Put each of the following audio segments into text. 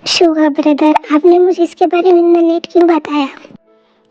Suga brother, आपने मुझे इसके बारे में इतना लेट क्यों बताया?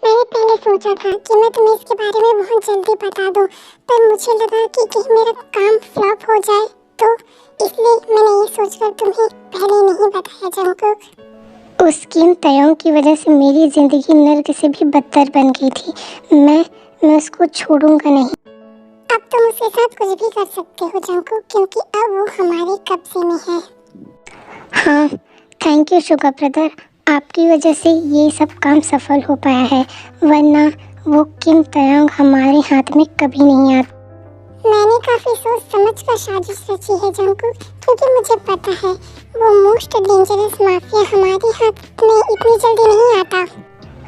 मैंने पहले सोचा था कि मैं तुम्हें इसके बारे में बहुत जल्दी बता दूं, पर मुझे लगा कि कहीं मेरा काम फ्लॉप हो जाए, तो इसलिए मैंने ये सोचकर तुम्हें पहले नहीं बताया जंगकुक। उस किम तयोंग की वजह से मेरी जिंदगी नर्क से भी बदतर बन गई थी। मैं उसको छोड़ूंगा नहीं। अब तुम उसके साथ कुछ भी कर सकते हो जंगकुक, क्योंकि अब वो हमारे कब्जे में है। हाँ, थैंक यू शुगा ब्रदर, आपकी वजह से ये सब काम सफल हो पाया है, वरना वो किम तयोंग हमारे हाथ में कभी नहीं आता। मैंने काफी सोच समझ कर साजिश रची है जंगकुक, क्योंकि मुझे पता है वो मोस्ट डेंजरस माफिया हमारे हाथ में इतनी जल्दी नहीं आता।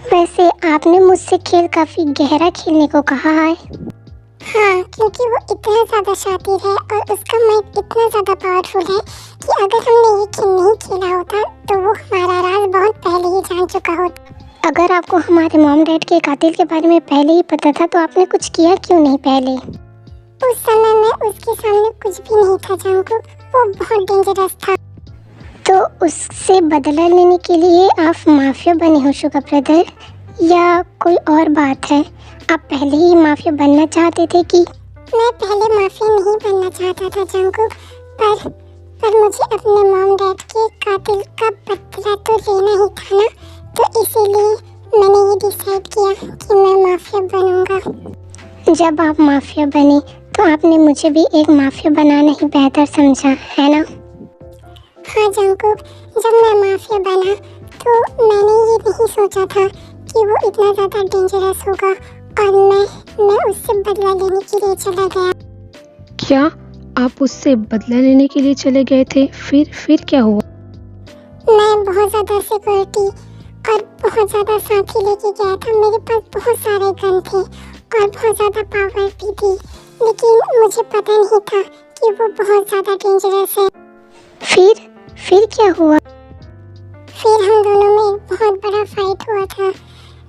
वैसे आपने मुझसे खेल काफी गहरा खेलने को कहा है। हाँ, क्योंकि वो इतना ज्यादा शातिर है और उसका माइंड इतना ज्यादा पावरफुल है कि अगर हमने ये खेल नहीं खेला होता तो वो हमारा राज बहुत पहले ही जान चुका होता। अगर आपको हमारे मॉम डैड के कातिल के बारे में पहले ही पता था तो आपने कुछ किया क्यों नहीं पहले? उस समय में उसके सामने कुछ भी नहीं था जंगकुक, वो बहुत डेंजरस था। तो उससे बदला लेने के लिए आप माफिया बने हो शुगा ब्रदर, या कोई और बात है? आप पहले ही माफिया बनना चाहते थे कि? मैं पहले माफिया नहीं बनना चाहता था जंगकुक, पर मुझे अपने मॉम डैड के कातिल का बदला तो लेना ही था ना, तो इसीलिए मैंने ये डिसाइड किया कि मैं माफिया बनूंगा। जब आप माफिया बने तो आपने मुझे भी एक माफिया बनाना ही बेहतर समझा, है ना? हाँ जंगकुक, जब मैं माफिया बना तो मैंने ये नहीं सोचा था कि वो इतना ज़्यादा डेंजरस होगा, और मैं उससे बदला लेने के लिए चला गया। क्या आप उससे बदला लेने के लिए चले गए थे? फिर क्या हुआ? मैं बहुत ज़्यादा सिक्योरिटी और बहुत ज़्यादा साथी लेके गया था। मेरे पास बहुत सारे गन थे और बहुत ज़्यादा पावर भी थी, लेकिन मुझे पता नहीं था कि वो बहुत ज़्यादा डेंजरस है। फिर क्या हुआ? फिर हम दोनों में एक बहुत बड़ा फाइट हुआ था।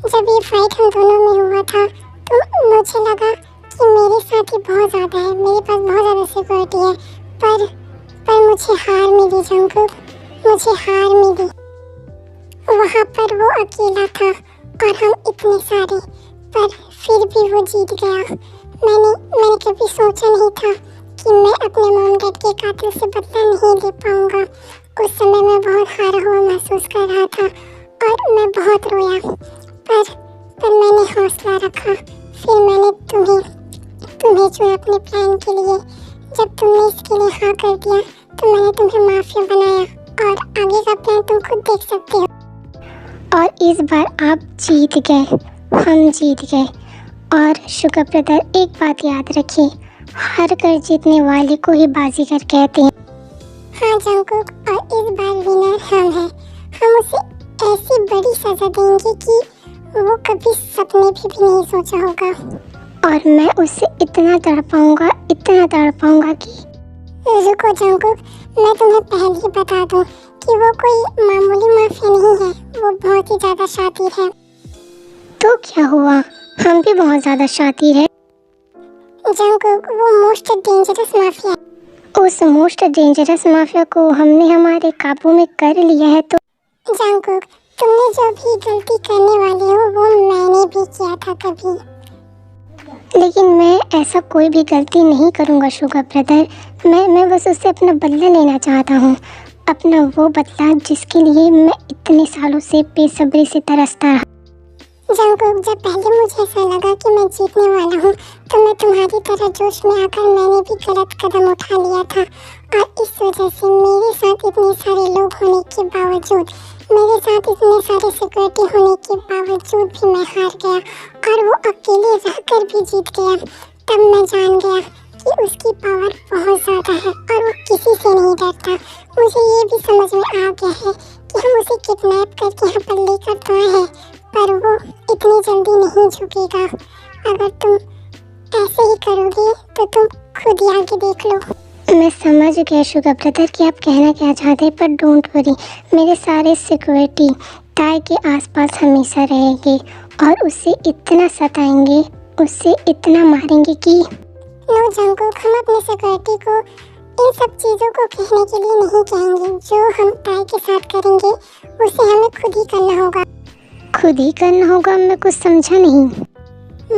जब ये फाइट हम दोनों में हुआ था तो मुझे लगा कि मेरे साथ ही बहुत ज़्यादा है, मेरे पास बहुत ज़्यादा सिक्योरिटी है, पर मुझे हार मिली जंगकुक, मुझे हार मिली। वहाँ पर वो अकेला था और हम इतने सारे, पर फिर भी वो जीत गया। मैंने कभी सोचा नहीं था कि मैं अपने मॉम डैड के कातिल से बदला नहीं ले पाऊंगा। उस समय मैं बहुत हारा हुआ महसूस कर रहा था और मैं बहुत रोया, पर मैंने हौसला रखा। फिर मैंने तुम्हें चुना अपने प्लान के लिए। जब तुमने इसके लिए हाँ कर दिया तो मैंने तुम्हें माफिया बनाया, और आगे का प्लान तुम खुद देख सकते हो। और इस बार आप जीत गए, हम जीत गए। और शुगर ब्रदर, एक बात याद रखिए, हार कर जीतने वाले को ही बाजीगर कहते हैं। हाँ जंगकुक, और इस बार विनर हम हैं। हम उसे ऐसी बड़ी सजा देंगे कि वो कभी सपने भी नहीं सोचा होगा। और मैं उससे इतना तड़पाऊंगा कि रुको जंगकुक, मैं तुम्हें पहले ही बता दूं कि वो कोई मामूली माफिया नहीं है, वो बहुत ही ज्यादा शातिर है। तो क्या हुआ, हम भी बहुत ज्यादा शातिर हैं। जंगकुक, वो मोस्ट डेंजरस माफिया है। उस मोस्ट डेंजरस माफिया को हमने हमारे काबू में कर लिया है। तो जंगकुक, तुमने जो भी गलती करने वाले हो वो मैंने भी किया था कभी। लेकिन मैं ऐसा कोई भी गलती नहीं करूंगा शुगर ब्रदर। मैं बस उससे अपना बदला लेना चाहता हूँ, अपना वो बदला जिसके लिए मैं इतने सालों से बेसब्री से तरसता रहा। जंगकुक, जब पहले मुझे ऐसा लगा कि मैं जीतने वाला हूँ तो मैं तुम्हारी तरह जोश में आकर मैंने भी गलत कदम उठा लिया था, और इस वजह से मेरे साथ इतने सारे लोग होने के बावजूद, मेरे साथ इतने सारे सिक्योरिटी होने के बावजूद भी मैं हार गया, और वो अकेले रहकर भी जीत गया। तब मैं जान गया कि उसकी पावर बहुत ज़्यादा है और वो किसी से नहीं डरता। मुझे ये भी समझ में आ गया है कि हम उसे किडनैप करके यहाँ पर लेकर तो आए हैं, पर वो इतनी जल्दी नहीं झुकेगा। अगर तुम ऐसे ही करोगे तो तुम खुद ही आगे देख लो। मैं समझ गया शुगर ब्रदर कि आप कहना क्या चाहते हैं, पर डोंट वरी, मेरे सारे सिक्योरिटी ताई के आसपास हमेशा रहेंगे और उसे इतना सताएंगे, उससे इतना मारेंगे कि नो जंगकुक, हम अपने सिक्योरिटी को इन सब चीज़ों को कहने के लिए नहीं कहेंगे। जो हम ताई के साथ करेंगे उसे हमें खुद ही करना होगा। खुद ही करना होगा? मैं कुछ समझा नहीं।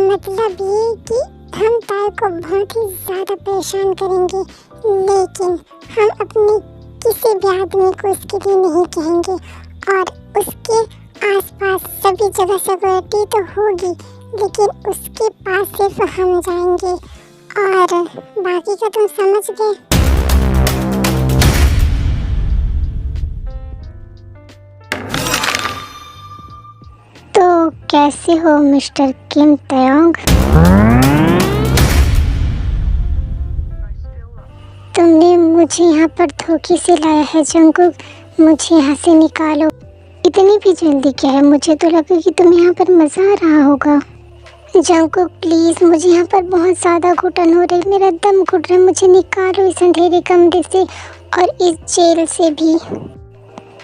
मतलब ये कि हम ताई को बहुत ही ज़्यादा परेशान करेंगे, लेकिन हम अपने किसी भी आदमी को इसके लिए नहीं कहेंगे। और उसके आसपास सभी जगह सिक्योरिटी तो होगी, लेकिन उसके पास सिर्फ हम जाएंगे और बाकी का तुम समझ गए। तो कैसे हो मिस्टर किम तयोंग? तुमने मुझे यहाँ पर धोखे से लाया है जंगकुक, मुझे यहाँ से निकालो। इतनी भी जल्दी क्या है? मुझे तो लगा कि तुम्हें यहाँ पर मज़ा आ रहा होगा। जंगकुक प्लीज़, मुझे यहाँ पर बहुत ज़्यादा घुटन हो रही, मेरा दम घुट रहा है, मुझे निकालो इस अंधेरे कमरे से और इस जेल से भी।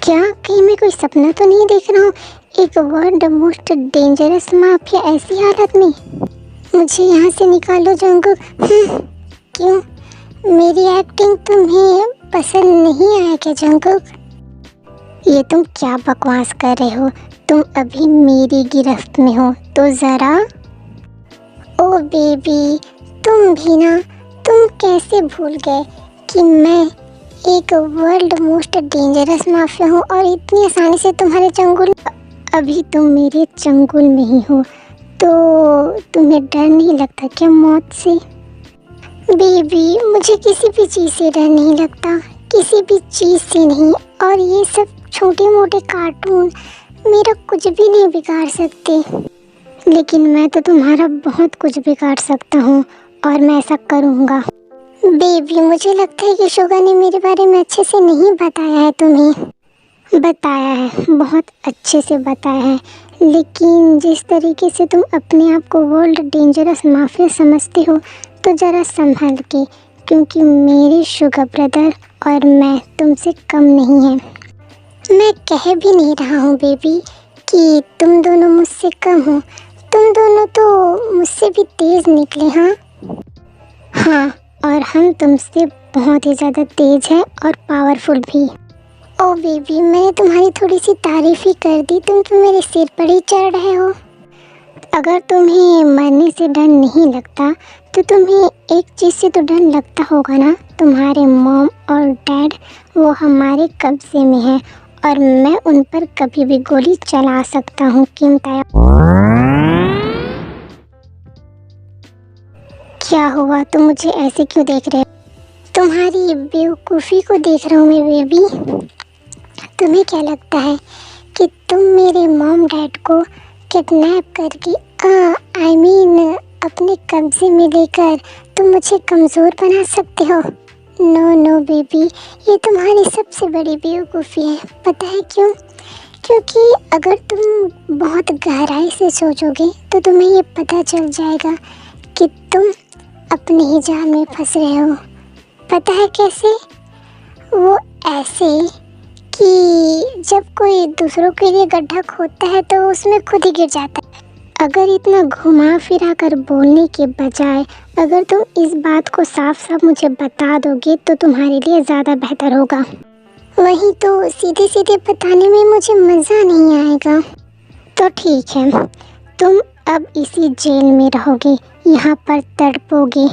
क्या कहीं मैं कोई सपना तो नहीं देख रहा हूँ? एक वर्ल्ड मोस्ट डेंजरस माफिया ऐसी हालत में? मुझे यहाँ से निकालो जंगकुक। क्यों? मेरी एक्टिंग तुम्हें पसंद नहीं आया क्या जंगकुक? ये तुम क्या बकवास कर रहे हो? तुम अभी मेरी गिरफ्त में हो तो ज़रा। ओ बेबी, तुम भी ना, तुम कैसे भूल गए कि मैं एक वर्ल्ड मोस्ट डेंजरस माफिया हूँ और इतनी आसानी से तुम्हारे चंगुल। अभी तुम मेरे चंगुल में ही हो तो तुम्हें डर नहीं लगता क्या मौत से? बेबी, मुझे किसी भी चीज़ से डर नहीं लगता, किसी भी चीज़ से नहीं। और ये सब छोटे मोटे कार्टून मेरा कुछ भी नहीं बिगाड़ सकते, लेकिन मैं तो तुम्हारा बहुत कुछ बिगाड़ सकता हूँ और मैं ऐसा करूँगा। बेबी, मुझे लगता है कि शुगा ने मेरे बारे में अच्छे से नहीं बताया है तुम्हें। बताया है, बहुत अच्छे से बताया है, लेकिन जिस तरीके से तुम अपने आप को वर्ल्ड डेंजरस माफिया समझते हो तो ज़रा संभल के, क्योंकि मेरे शुगर ब्रदर और मैं तुमसे कम नहीं हैं। मैं कह भी नहीं रहा हूँ बेबी कि तुम दोनों मुझसे कम हो, तुम दोनों तो मुझसे भी तेज़ निकले। हाँ, और हम तुमसे बहुत ही ज़्यादा तेज़ हैं और पावरफुल भी। ओ बेबी, मैंने तुम्हारी थोड़ी सी तारीफ़ ही कर दी, तुम तो मेरे सिर पर ही चढ़ रहे हो। अगर तुम्हें मरने से डर नहीं लगता तो तुम्हें एक चीज़ से तो डर लगता होगा ना, तुम्हारे मॉम और डैड वो हमारे कब्ज़े में है और मैं उन पर कभी भी गोली चला सकता हूँ। किम तयोंग, क्या हुआ? तुम मुझे ऐसे क्यों देख रहे हो? तुम्हारी बेवकूफ़ी को देख रहा हूँ मैं बेबी। तुम्हें क्या लगता है कि तुम मेरे मॉम डैड को किडनैप करके अपने कब्जे में लेकर तुम मुझे कमज़ोर बना सकते हो? नो नो बेबी, ये तुम्हारी सबसे बड़ी बेवकूफ़ी है। पता है क्यों? क्योंकि अगर तुम बहुत गहराई से सोचोगे तो तुम्हें ये पता चल जाएगा कि तुम अपने ही जाल में फंस रहे हो। पता है कैसे? वो ऐसे कि जब कोई दूसरों के लिए गड्ढा खोदता है तो उसमें खुद ही गिर जाता है। अगर इतना घुमा फिरा कर बोलने के बजाय अगर तुम इस बात को साफ साफ मुझे बता दोगे तो तुम्हारे लिए ज़्यादा बेहतर होगा। वहीं तो सीधे सीधे बताने में मुझे मज़ा नहीं आएगा। तो ठीक है, तुम अब इसी जेल में रहोगे, यहाँ पर तड़पोगे,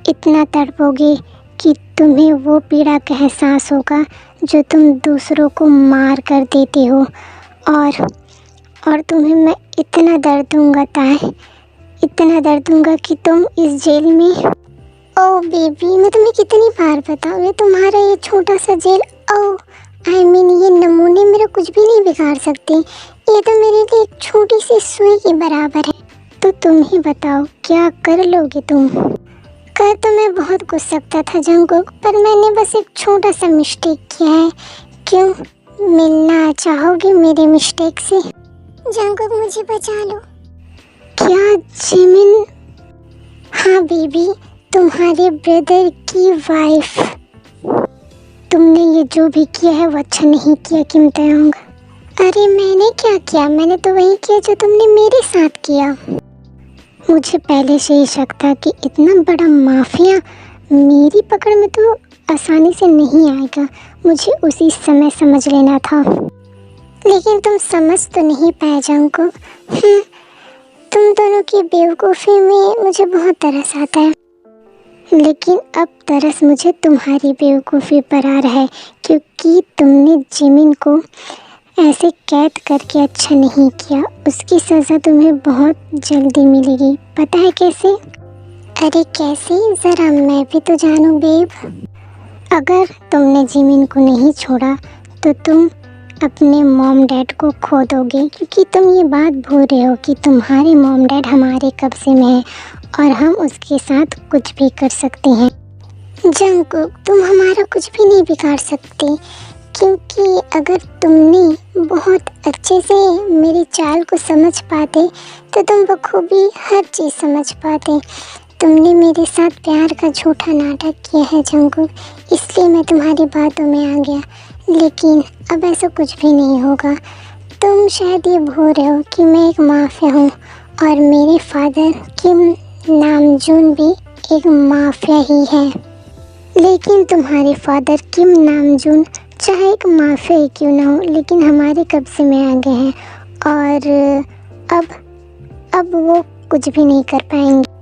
इतना तड़पोगे कि तुम्हें वो पीड़ा का एहसास होगा जो तुम दूसरों को मार कर देते हो। और तुम्हें मैं इतना दर्द दूंगा ताए, इतना दर्द दूंगा कि तुम इस जेल में। ओ बेबी, मैं तुम्हें कितनी बार बताऊँ, ये तुम्हारा ये छोटा सा जेल, ये नमूने मेरा कुछ भी नहीं बिगाड़ सकते। ये तो मेरे लिए एक छोटी सी सुई के बराबर है। तो तुम ही बताओ, क्या कर लोगे तुम? कर तो मैं बहुत कुछ सकता था जंगकुक, पर मैंने बस एक छोटा सा मिस्टेक किया है। क्यों मिलना चाहोगे मेरे मिस्टेक से? जंगकुक, मुझे बचा लो। क्या जिमिन? हाँ बेबी, तुम्हारे ब्रदर की वाइफ। तुमने ये जो भी किया है वो अच्छा नहीं किया किम तयोंग। अरे मैंने क्या किया? मैंने तो वही किया जो तुमने मेरे साथ किया। मुझे पहले से ही शक था कि इतना बड़ा माफिया मेरी पकड़ में तो आसानी से नहीं आएगा, मुझे उसी समय समझ लेना था। लेकिन तुम समझ तो नहीं पाए जंगकुक। तुम दोनों की बेवकूफ़ी में मुझे बहुत तरस आता है, लेकिन अब तरस मुझे तुम्हारी बेवकूफ़ी पर आ रहा है, क्योंकि तुमने जिमिन को ऐसे कैद करके अच्छा नहीं किया। उसकी सज़ा तुम्हें बहुत जल्दी मिलेगी। पता है कैसे? अरे कैसे? ज़रा मैं भी तो जानूं बेब। अगर तुमने जिमिन को नहीं छोड़ा तो तुम अपने मॉम डैड को खो दोगे, क्योंकि तुम ये बात भूल रहे हो कि तुम्हारे मॉम डैड हमारे कब्जे में है और हम उसके साथ कुछ भी कर सकते हैं। जंगकुक, तुम हमारा कुछ भी नहीं बिगाड़ सकते, क्योंकि अगर तुमने बहुत अच्छे से मेरी चाल को समझ पाते तो तुम बखूबी हर चीज़ समझ पाते। तुमने मेरे साथ प्यार का झूठा नाटक किया है जंगकुक, इसलिए मैं तुम्हारी बातों में आ गया। लेकिन अब ऐसा कुछ भी नहीं होगा। तुम शायद ये भूल रहे हो कि मैं एक माफिया हूँ और मेरे फादर किम नामजून भी एक माफिया ही है। लेकिन तुम्हारे फादर किम नामजून चाहे एक माफिया ही क्यों ना हो, लेकिन हमारे कब्जे में आ गए हैं और अब वो कुछ भी नहीं कर पाएंगे।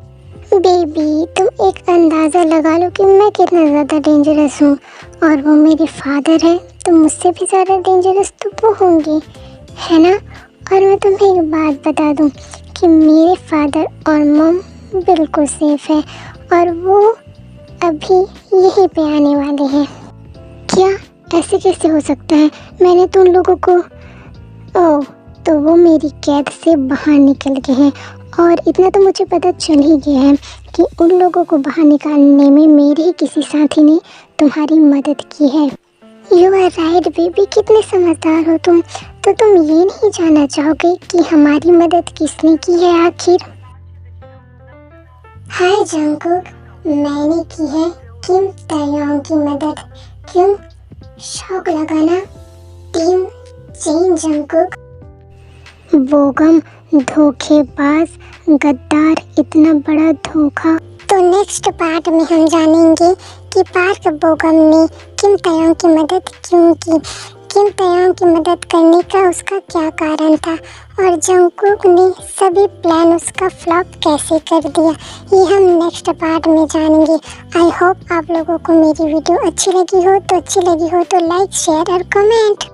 बेबी, तुम एक अंदाज़ा लगा लो कि मैं कितना ज़्यादा डेंजरस हूँ, और वो मेरे फादर है तो मुझसे भी ज़्यादा डेंजरस तो वो होंगे, है ना? और मैं तुम्हें एक बात बता दूँ कि मेरे फादर और मम बिल्कुल सेफ है और वो अभी यहीं पे आने वाले हैं। क्या? ऐसे कैसे हो सकता है? मैंने तो उन लोगों को ओह, तो वो मेरी कैद से बाहर निकल गए हैं, और इतना तो मुझे पता चल ही गया है कि उन लोगों को बाहर निकालने में मेरे ही किसी साथी ने तुम्हारी मदद की है। यू आर राइट बेबी, कितने समझदार हो तुम। तो तुम ये नहीं जानना चाहोगे कि हमारी मदद किसने की है आखिर? हाय जंगकुक, मैंने की है किम तायोंग की मदद। क्यों? शौक लगाना? Team chain Jungkook. बोगम, धोखेबाज, गद्दार, इतना बड़ा धोखा। तो नेक्स्ट पार्ट में हम जानेंगे कि पार्क बोगम ने किम तायोंग की मदद क्यों की, किम तायोंग की मदद करने का उसका क्या कारण था, और जंगकुक ने सभी प्लान उसका फ्लॉप कैसे कर दिया। ये हम नेक्स्ट पार्ट में जानेंगे। आई होप आप लोगों को मेरी वीडियो अच्छी लगी हो तो लाइक, शेयर और कमेंट।